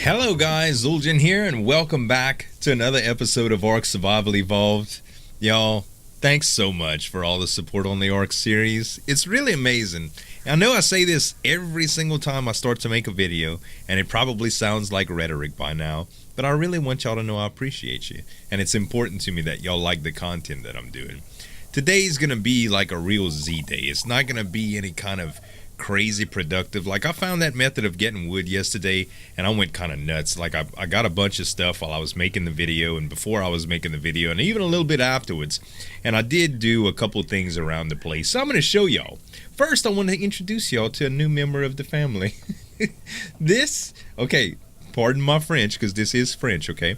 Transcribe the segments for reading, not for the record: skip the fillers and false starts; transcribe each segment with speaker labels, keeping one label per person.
Speaker 1: Hello guys, Zul'jin here, and welcome back to another episode of Ark Survival Evolved. Y'all, thanks so much for all the support on the Ark series. It's really amazing. I know I say this every single time I start to make a video, and it probably sounds like rhetoric by now, but I really want y'all to know I appreciate you, and it's important to me that y'all like the content that I'm doing. Today's gonna be like a real Z day. It's not gonna be any kind of crazy productive. Like, I found that method of getting wood yesterday and I went kind of nuts. Like, I got a bunch of stuff while I was making the video and before I was making the video and even a little bit afterwards, and I did do a couple things around the place, so I'm going to show y'all. First, I want to introduce y'all to a new member of the family. Okay, pardon my French because this is French, okay?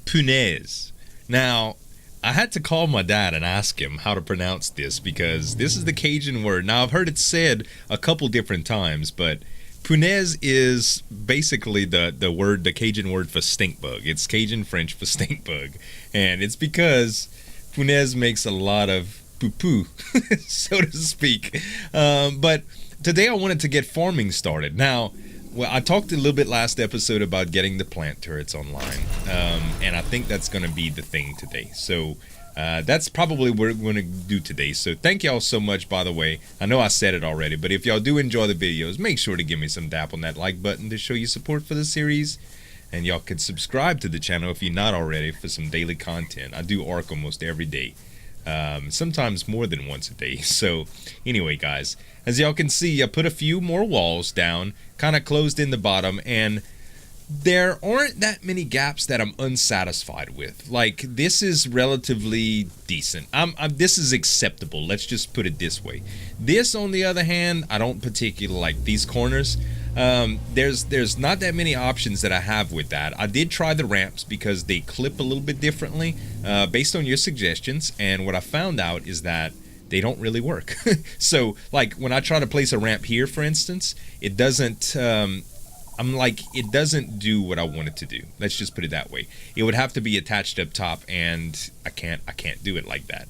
Speaker 1: Punaise. Now, I had to call my dad and ask him how to pronounce this because this is the Cajun word. Now, I've heard it said a couple different times, but punaise is basically the Cajun word for stink bug. It's Cajun French for stink bug. And it's because punaise makes a lot of poo-poo, so to speak. But today I wanted to get farming started. Now, well, I talked a little bit last episode about getting the plant turrets online, and I think that's going to be the thing today. So that's probably what we're going to do today. So thank y'all so much, by the way. I know I said it already, but if y'all do enjoy the videos, make sure to give me some dap on that like button to show your support for the series. And y'all can subscribe to the channel if you're not already for some daily content. I do Ark almost every day. Sometimes more than once a day. So anyway, guys, as y'all can see, I put a few more walls down, kind of closed in the bottom, and there aren't that many gaps that I'm unsatisfied with. Like, this is relatively decent. This is acceptable. Let's just put it this way. This, on the other hand, I don't particularly like these corners. There's not that many options that I have with that. I did try the ramps because they clip a little bit differently based on your suggestions, and what I found out is that they don't really work. So, like, when I try to place a ramp here, for instance, it doesn't it doesn't do what I want it to do. Let's just put it that way. It would have to be attached up top, and I can't do it like that.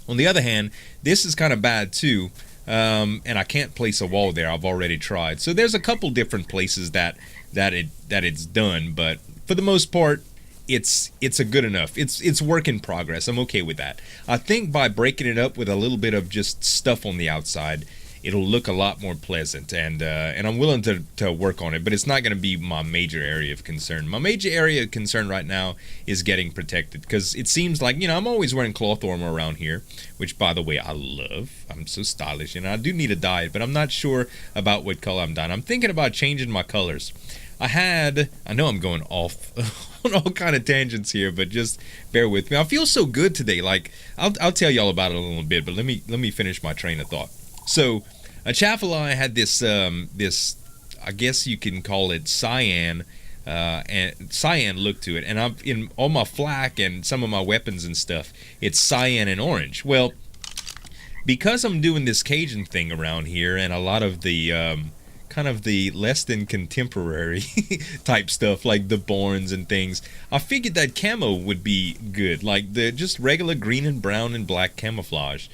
Speaker 1: On the other hand, this is kind of bad too. And I can't place a wall there. I've already tried. So there's a couple different places that it's done, but for the most part, it's a good enough. It's work in progress. I'm okay with that. I think by breaking it up with a little bit of just stuff on the outside, it'll look a lot more pleasant, and I'm willing to work on it, but it's not going to be my major area of concern. My major area of concern right now is getting protected, because it seems like, I'm always wearing cloth armor around here, which, by the way, I love. I'm so stylish, and I do need to dye it, but I'm not sure about what color I'm dyeing. I'm thinking about changing my colors. I know I'm going off on all kind of tangents here, but just bear with me. I feel so good today. Like, I'll tell y'all about it a little bit, but let me finish my train of thought. So, a Chaffalai had this, I guess you can call it cyan look to it. And in all my flak and some of my weapons and stuff, it's cyan and orange. Well, because I'm doing this Cajun thing around here and a lot of the kind of the less than contemporary type stuff like the Borns and things, I figured that camo would be good, like the just regular green and brown and black camouflage.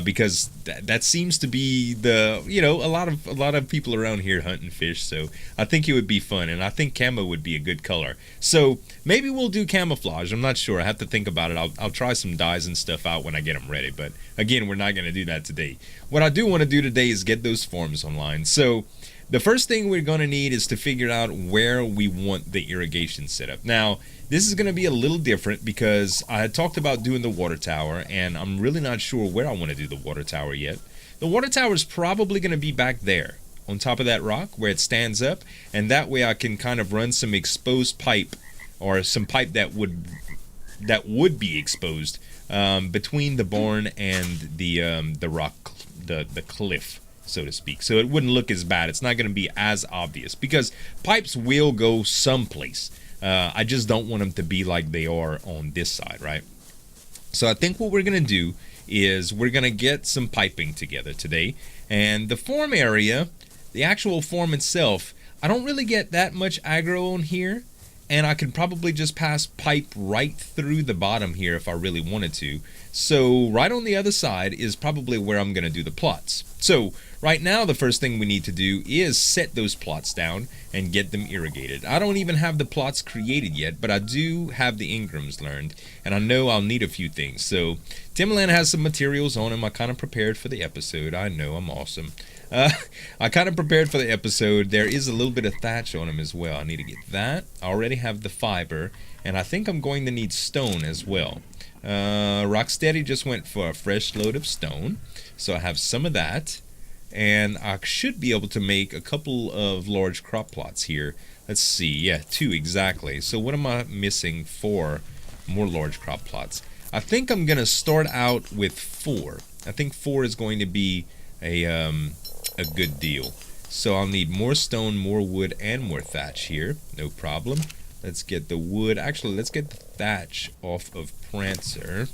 Speaker 1: Because that seems to be the, a lot of people around here hunt and fish, so I think it would be fun, and I think camo would be a good color. So maybe we'll do camouflage. I'm not sure. I have to think about it. I'll try some dyes and stuff out when I get them ready, but again, we're not going to do that today. What I do want to do today is get those forms online. So the first thing we're going to need is to figure out where we want the irrigation set up. Now, this is going to be a little different because I had talked about doing the water tower, and I'm really not sure where I want to do the water tower yet. The water tower is probably going to be back there on top of that rock where it stands up, and that way I can kind of run some exposed pipe, or some pipe that would be exposed between the barn and the rock, the cliff, so to speak. So it wouldn't look as bad. It's not going to be as obvious because pipes will go someplace. I just don't want them to be like they are on this side, right? So I think what we're going to do is we're going to get some piping together today. And the form area, the actual form itself, I don't really get that much aggro on here. And I could probably just pass pipe right through the bottom here if I really wanted to. So right on the other side is probably where I'm going to do the plots. So right now the first thing we need to do is set those plots down and get them irrigated. I don't even have the plots created yet, but I do have the Ingrams learned, and I know I'll need a few things. So Timberland has some materials on him. I kind of prepared for the episode. I know, I'm awesome. I kind of prepared for the episode. There is a little bit of thatch on him as well. I need to get that. I already have the fiber, and I think I'm going to need stone as well. Rocksteady just went for a fresh load of stone, so I have some of that, and I should be able to make a couple of large crop plots here. Let's see, yeah, 2 exactly. So what am I missing for more large crop plots? I think I'm gonna start out with 4. I think 4 is going to be a good deal. So I'll need more stone, more wood, and more thatch here. No problem. Let's get the wood. Actually, let's get the thatch off of Prancer,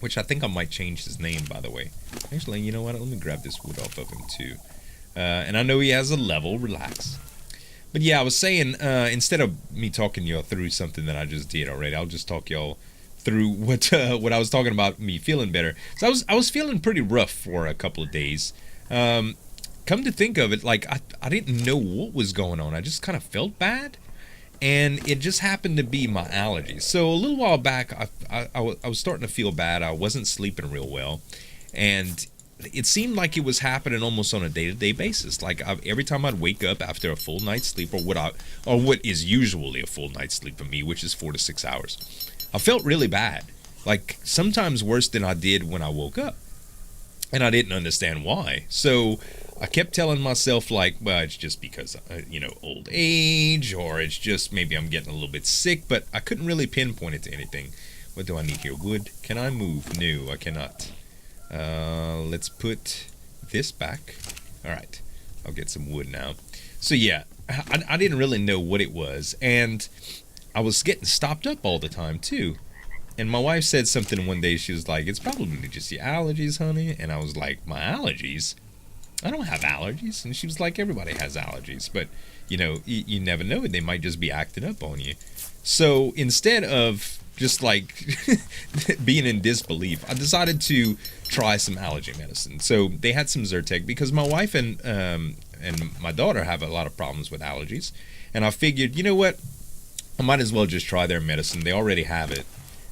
Speaker 1: which I think I might change his name, by the way. Actually, you know what? Let me grab this wood off of him, too. And I know he has a level. Relax. But yeah, I was saying, instead of me talking y'all through something that I just did already, I'll just talk y'all through what I was talking about, me feeling better. So I was feeling pretty rough for a couple of days. Come to think of it, like, I didn't know what was going on. I just kind of felt bad. And it just happened to be my allergies. So a little while back, I was starting to feel bad. I wasn't sleeping real well. And it seemed like it was happening almost on a day-to-day basis. Like every time I'd wake up after a full night's sleep, or what is usually a full night's sleep for me, which is 4 to 6 hours, I felt really bad. Like sometimes worse than I did when I woke up. And I didn't understand why. So I kept telling myself, like, well, it's just because, old age, or it's just maybe I'm getting a little bit sick, but I couldn't really pinpoint it to anything. What do I need here? Wood. Can I move? No, I cannot. Let's put this back. All right. I'll get some wood now. So, yeah, I didn't really know what it was, and I was getting stopped up all the time, too. And my wife said something one day. She was like, it's probably just your allergies, honey. And I was like, my allergies? I don't have allergies. And she was like, everybody has allergies. But, you never know. They might just be acting up on you. So instead of just like being in disbelief, I decided to try some allergy medicine. So they had some Zyrtec because my wife and my daughter have a lot of problems with allergies. And I figured, you know what? I might as well just try their medicine. They already have it.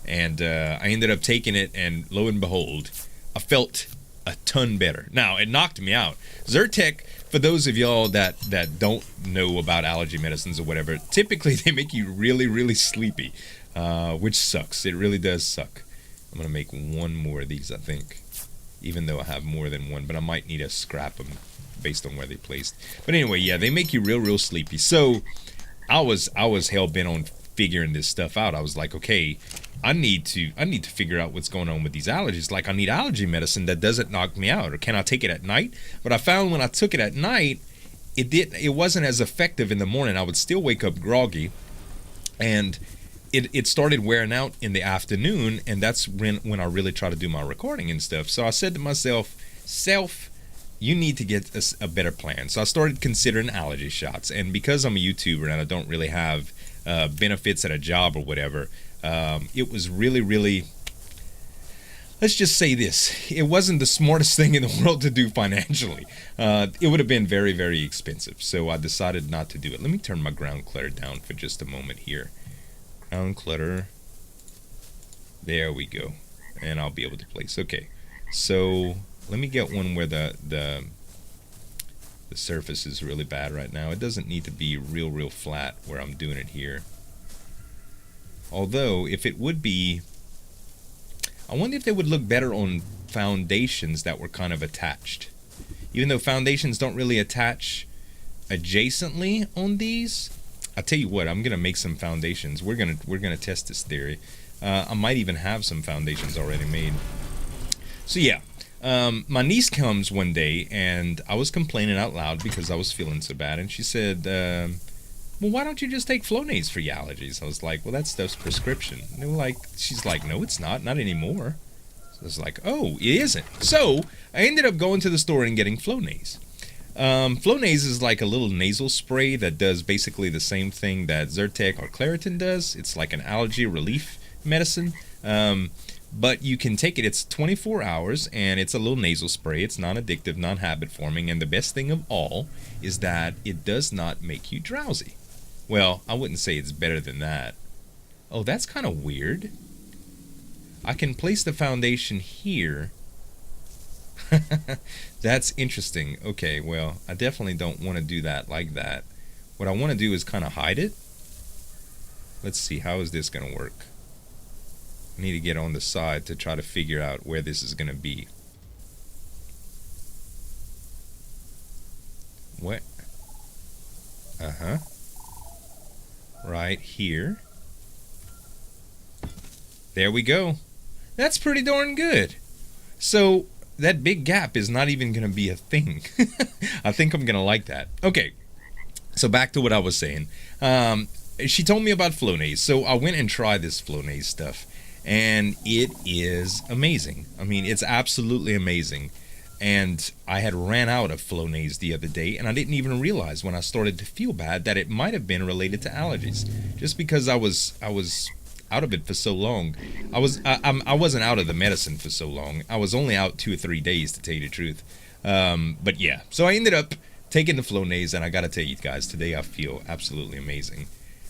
Speaker 1: And I ended up taking it, and lo and behold, I felt a ton better. Now, it knocked me out. Zyrtec, for those of y'all that don't know about allergy medicines or whatever, typically they make you really, really sleepy, which sucks. It really does suck. I'm going to make one more of these, I think, even though I have more than one, but I might need to scrap them based on where they placed. But anyway, yeah, they make you real, real sleepy. So I was hell-bent on figuring this stuff out. I was like, okay, I need to figure out what's going on with these allergies. Like, I need allergy medicine that doesn't knock me out, or can I take it at night? But I found when I took it at night, it wasn't as effective in the morning. I would still wake up groggy, and it started wearing out in the afternoon, and that's when I really try to do my recording and stuff. So I said to myself, you need to get a better plan. So I started considering allergy shots, and because I'm a YouTuber and I don't really have benefits at a job or whatever, it was really, really, let's just say this, it wasn't the smartest thing in the world to do financially. It would have been very, very expensive, so I decided not to do it. Let me turn my ground clutter down for just a moment here. Ground clutter, there we go, and I'll be able to place. Okay, so let me get one where the surface is really bad right now. It doesn't need to be real flat where I'm doing it here. Although, if it would be, I wonder if they would look better on foundations that were kind of attached. Even though foundations don't really attach adjacently on these, I'll tell you what, I'm gonna make some foundations. We're gonna test this theory. I might even have some foundations already made. So yeah, my niece comes one day, and I was complaining out loud because I was feeling so bad, and she said, well, why don't you just take Flonase for your allergies? I was like, well, that stuff's prescription. And they were like, she's like, no, it's not anymore. So I was like, oh, it isn't. So I ended up going to the store and getting Flonase. Flonase is like a little nasal spray that does basically the same thing that Zyrtec or Claritin does. It's like an allergy relief medicine. But you can take it. It's 24 hours, and it's a little nasal spray. It's non-addictive, non-habit forming, and the best thing of all is that it does not make you drowsy. Well, I wouldn't say it's better than that. Oh, that's kind of weird. I can place the foundation here. That's interesting. Okay, well, I definitely don't want to do that like that. What I want to do is kind of hide it. Let's see, how is this going to work? I need to get on the side to try to figure out where this is going to be. What? Right here. There we go. That's pretty darn good. So that big gap is not even going to be a thing. I think I'm going to like that. Okay, so back to what I was saying. She told me about Flonase, so I went and tried this Flonase stuff, and it is amazing. I mean, it's absolutely amazing. And I had ran out of Flonase the other day, and I didn't even realize when I started to feel bad that it might have been related to allergies, just because I was out of it for so long. I wasn't out of the medicine for so long. I was only out 2 or 3 days, to tell you the truth. But yeah, so I ended up taking the Flonase, and I gotta tell you guys, today I feel absolutely amazing.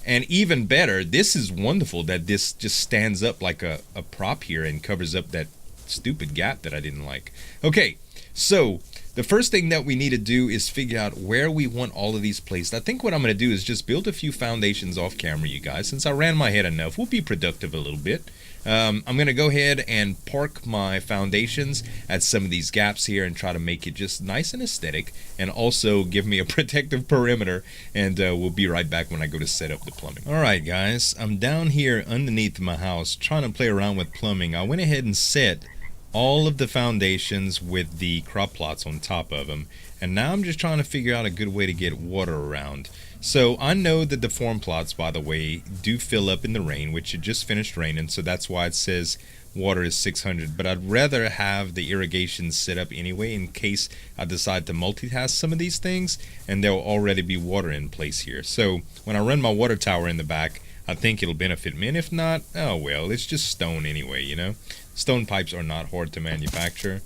Speaker 1: And even better, this is wonderful that this just stands up like a prop here and covers up that stupid gap that I didn't like. Okay, so the first thing that we need to do is figure out where we want all of these placed. I think what I'm going to do is just build a few foundations off camera, you guys. Since I ran my head enough, we'll be productive a little bit. I'm going to go ahead and park my foundations at some of these gaps here and try to make it just nice and aesthetic, and also give me a protective perimeter, and we'll be right back when I go to set up the plumbing. Alright guys, I'm down here underneath my house trying to play around with plumbing. I went ahead and set all of the foundations with the crop plots on top of them, and now I'm just trying to figure out a good way to get water around. So I know that the form plots, by the way, do fill up in the rain, which it just finished raining, so that's why it says water is 600, but I'd rather have the irrigation set up anyway in case I decide to multitask some of these things, and there'll already be water in place here. So when I run my water tower in the back, I think it'll benefit me, and if not, oh well, it's just stone anyway, you know? Stone pipes are not hard to manufacture.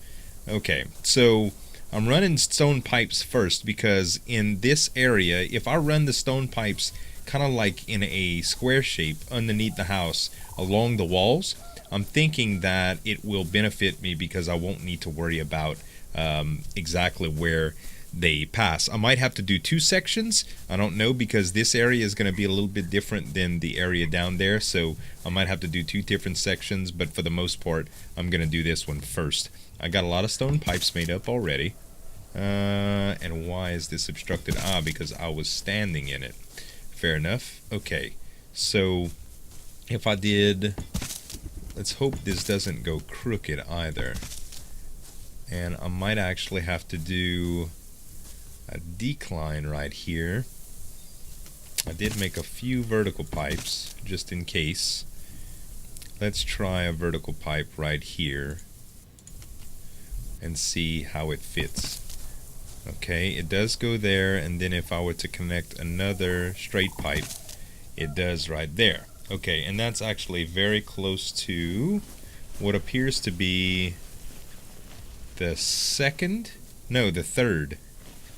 Speaker 1: Okay, so I'm running stone pipes first because in this area, if I run the stone pipes kind of like in a square shape underneath the house along the walls, I'm thinking that it will benefit me because I won't need to worry about exactly where they pass. I might have to do 2 sections. I don't know, because this area is going to be a little bit different than the area down there, so I might have to do 2 different sections, but for the most part I'm going to do this one first. I got a lot of stone pipes made up already. And why is this obstructed? Because I was standing in it. Fair enough. Okay, so if I did, let's hope this doesn't go crooked either, and I might actually have to do a decline right here. I did make a few vertical pipes just in case. Let's try a vertical pipe right here and see how it fits. Okay, it does go there, and then if I were to connect another straight pipe, it does right there. Okay, and that's actually very close to what appears to be the third.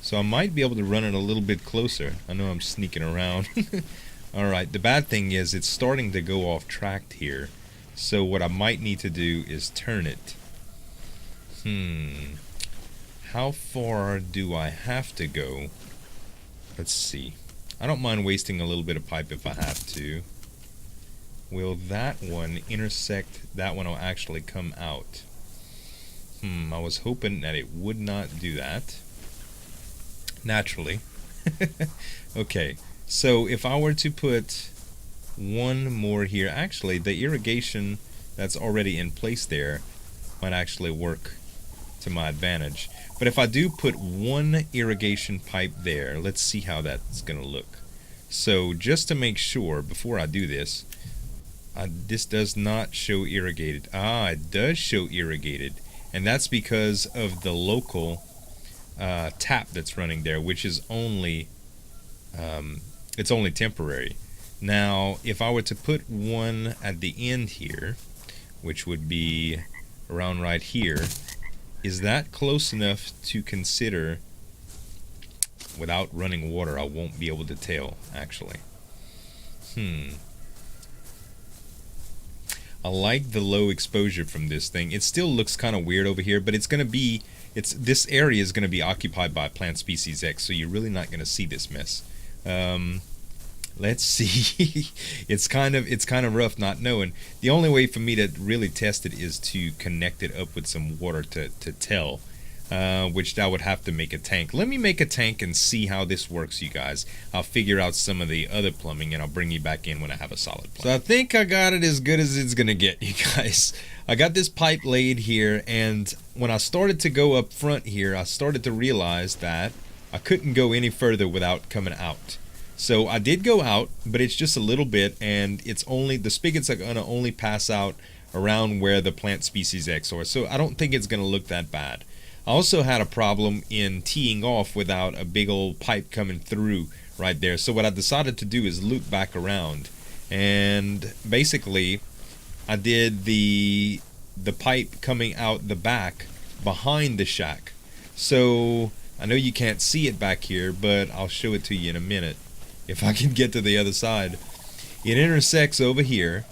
Speaker 1: So I might be able to run it a little bit closer. I know I'm sneaking around. Alright, the bad thing is it's starting to go off track here. So what I might need to do is turn it. How far do I have to go? Let's see. I don't mind wasting a little bit of pipe if I have to. Will that one intersect? That one will actually come out. I was hoping that it would not do that. Naturally. Okay, so if I were to put one more here, actually the irrigation that's already in place there might actually work to my advantage. But if I do put one irrigation pipe there, let's see how that's gonna look. So just to make sure before I do this, this does not show irrigated. It does show irrigated, and that's because of the local tap that's running there, which is only it's only temporary. Now if I were to put one at the end here, which would be around right here. Is that close enough to consider? Without running water, I won't be able to tell, actually. I like the low exposure from this thing. It still looks kind of weird over here, but it's going to be, this area is going to be occupied by plant species X, so you're really not going to see this mess. Let's see. it's kind of rough not knowing. The only way for me to really test it is to connect it up with some water to tell. Which I would have to make a tank. Let me make a tank and see how this works, you guys. I'll figure out some of the other plumbing and I'll bring you back in when I have a solid plan. So I think I got it as good as it's gonna get, you guys. I got this pipe laid here, and when I started to go up front here, I started to realize that I couldn't go any further without coming out. So I did go out, but it's just a little bit, and it's only, the spigots are gonna only pass out around where the plant species X are. So I don't think it's gonna look that bad. I also had a problem in teeing off without a big old pipe coming through right there. So what I decided to do is loop back around, and basically I did the pipe coming out the back behind the shack. So I know you can't see it back here, but I'll show it to you in a minute if I can get to the other side. It intersects over here.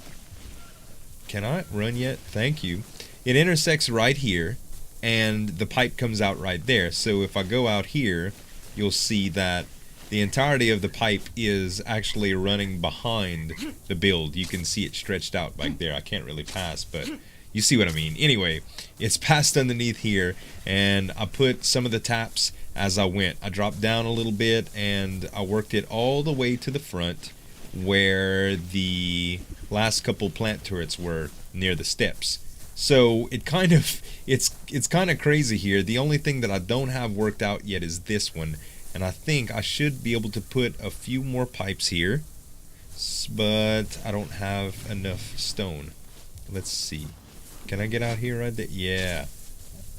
Speaker 1: Can I run yet? Thank you. It intersects right here, and the pipe comes out right there. So if I go out here, you'll see that the entirety of the pipe is actually running behind the build. You can see it stretched out back there. I can't really pass, but you see what I mean. Anyway, it's passed underneath here, and I put some of the taps as I went. I dropped down a little bit, and I worked it all the way to the front where the last couple plant turrets were near the steps. So it kind of, it's kind of crazy here. The only thing that I don't have worked out yet is this one, and I think I should be able to put a few more pipes here, but I don't have enough stone. Let's see. Can I get out here right there? Yeah.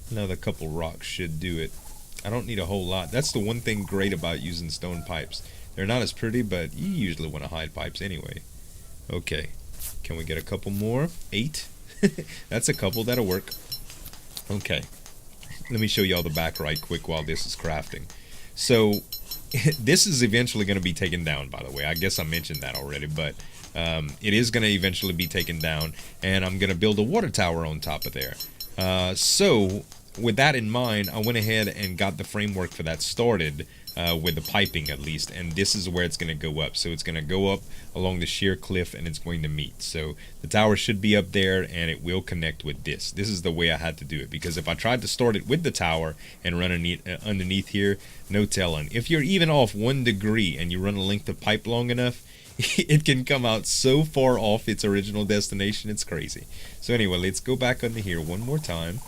Speaker 1: Another couple rocks should do it. I don't need a whole lot. That's the one thing great about using stone pipes. They're not as pretty, but you usually want to hide pipes anyway. Okay. Can we get a couple more? 8? That's a couple. That'll work. Okay. Let me show y'all the back right quick while this is crafting. So this is eventually going to be taken down, by the way. I guess I mentioned that already, but it is going to eventually be taken down, and I'm going to build a water tower on top of there. So with that in mind, I went ahead and got the framework for that started, with the piping at least, and this is where it's going to go up. So it's going to go up along the sheer cliff, and it's going to meet. So the tower should be up there, and it will connect with this. This is the way I had to do it, because if I tried to start it with the tower and run underneath here, no telling. If you're even off 1 degree and you run a length of pipe long enough, it can come out so far off its original destination, it's crazy. So anyway, let's go back under here one more time,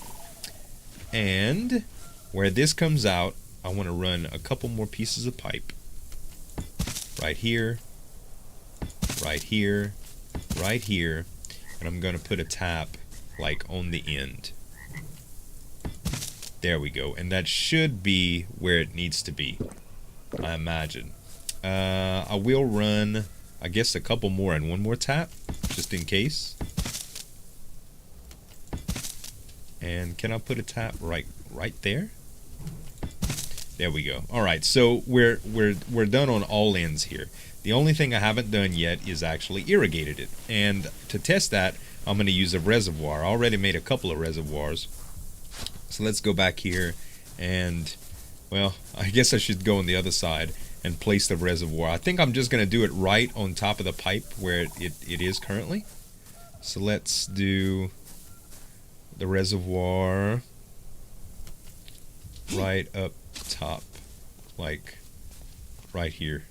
Speaker 1: and where this comes out, I want to run a couple more pieces of pipe right here, right here, right here, and I'm going to put a tap like on the end. There we go, and that should be where it needs to be, I imagine. I will run, I guess, a couple more and one more tap just in case. And can I put a tap right there? There we go. All right, so we're done on all ends here. The only thing I haven't done yet is actually irrigated it. And to test that, I'm going to use a reservoir. I already made a couple of reservoirs. So let's go back here and, well, I guess I should go on the other side and place the reservoir. I think I'm just going to do it right on top of the pipe where it is currently. So let's do the reservoir right up top, like right here,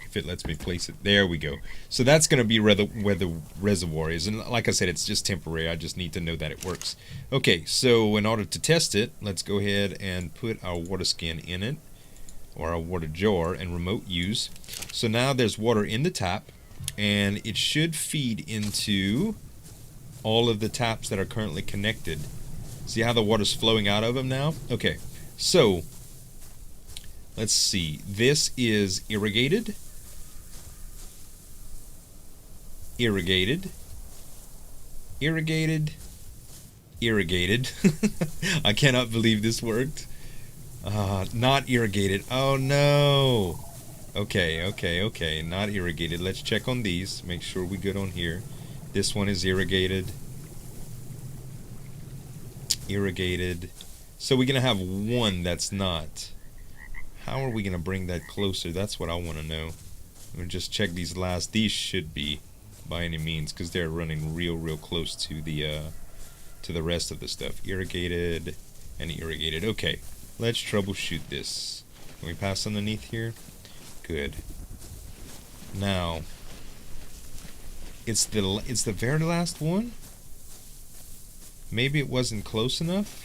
Speaker 1: if it lets me place it. There we go. So that's going to be where the reservoir is, and like I said, it's just temporary. I just need to know that it works. Okay, so in order to test it, let's go ahead and put our water skin in it, or our water jar, and remote use. So now there's water in the tap, and it should feed into all of the taps that are currently connected. See how the water's flowing out of them now? Okay, so let's see. This is irrigated. Irrigated. Irrigated. I cannot believe this worked. Not irrigated. Oh no. Okay. Not irrigated. Let's check on these. Make sure we're good on here. This one is irrigated. Irrigated. So we're going to have one that's not. How are we going to bring that closer? That's what I want to know. I'm going to just check these last. These should be by any means because they're running real close to the rest of the stuff. Irrigated and irrigated. Okay, let's troubleshoot this. Can we pass underneath here? Good. Now, it's the very last one? Maybe it wasn't close enough?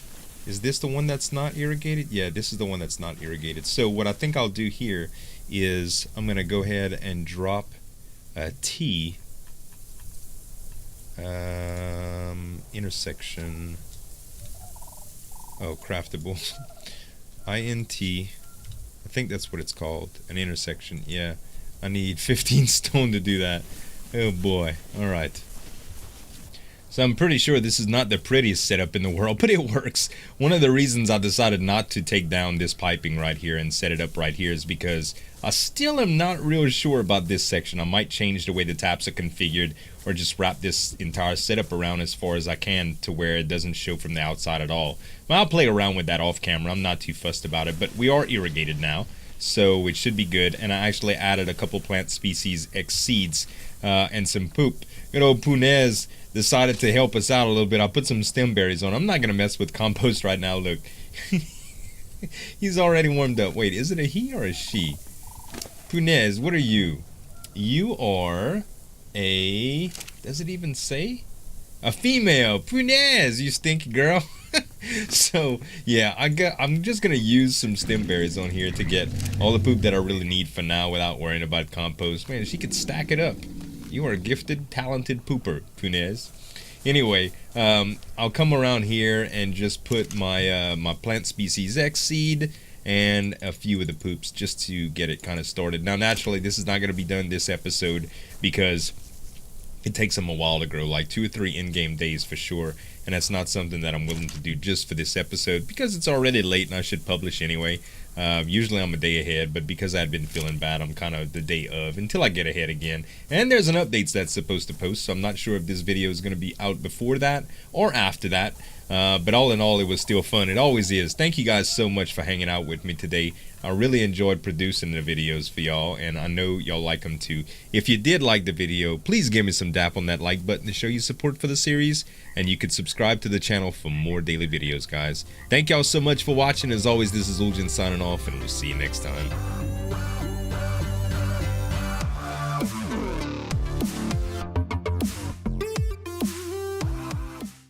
Speaker 1: Is this the one that's not irrigated? Yeah, this is the one that's not irrigated. So what I think I'll do here is I'm going to go ahead and drop a T intersection. Oh, craftable. INT. I think that's what it's called. An intersection. Yeah. I need 15 stone to do that. Oh boy. Alright. So I'm pretty sure this is not the prettiest setup in the world, but it works. One of the reasons I decided not to take down this piping right here and set it up right here is because I still am not real sure about this section. I might change the way the taps are configured or just wrap this entire setup around as far as I can to where it doesn't show from the outside at all. But I'll play around with that off camera. I'm not too fussed about it, but we are irrigated now, so it should be good. And I actually added a couple plant species X seeds and some poop. Good old Punez decided to help us out a little bit. I'll put some stem berries on. I'm not going to mess with compost right now. Look. He's already warmed up. Wait, is it a he or a she? Punez, what are you? You are a... Does it even say? A female. Punez, you stinky girl. So, yeah, I'm just going to use some stem berries on here to get all the poop that I really need for now without worrying about compost. Man, she could stack it up. You are a gifted, talented pooper, Punez. Anyway, I'll come around here and just put my my plant species X seed and a few of the poops just to get it kind of started. Now, naturally, this is not going to be done this episode because it takes them a while to grow, like 2 or 3 in-game days for sure. And that's not something that I'm willing to do just for this episode because it's already late and I should publish anyway. Usually I'm a day ahead, but because I'd been feeling bad, I'm kind of the day of until I get ahead again. And there's an update that's supposed to post, so I'm not sure if this video is going to be out before that or after that. But all in all, it was still fun. It always is. Thank you guys so much for hanging out with me today. I really enjoyed producing the videos for y'all, and I know y'all like them too. If you did like the video, please give me some dap on that like button to show your support for the series, and you could subscribe to the channel for more daily videos, guys. Thank y'all so much for watching. As always, this is Uljin signing off, and we'll see you next time.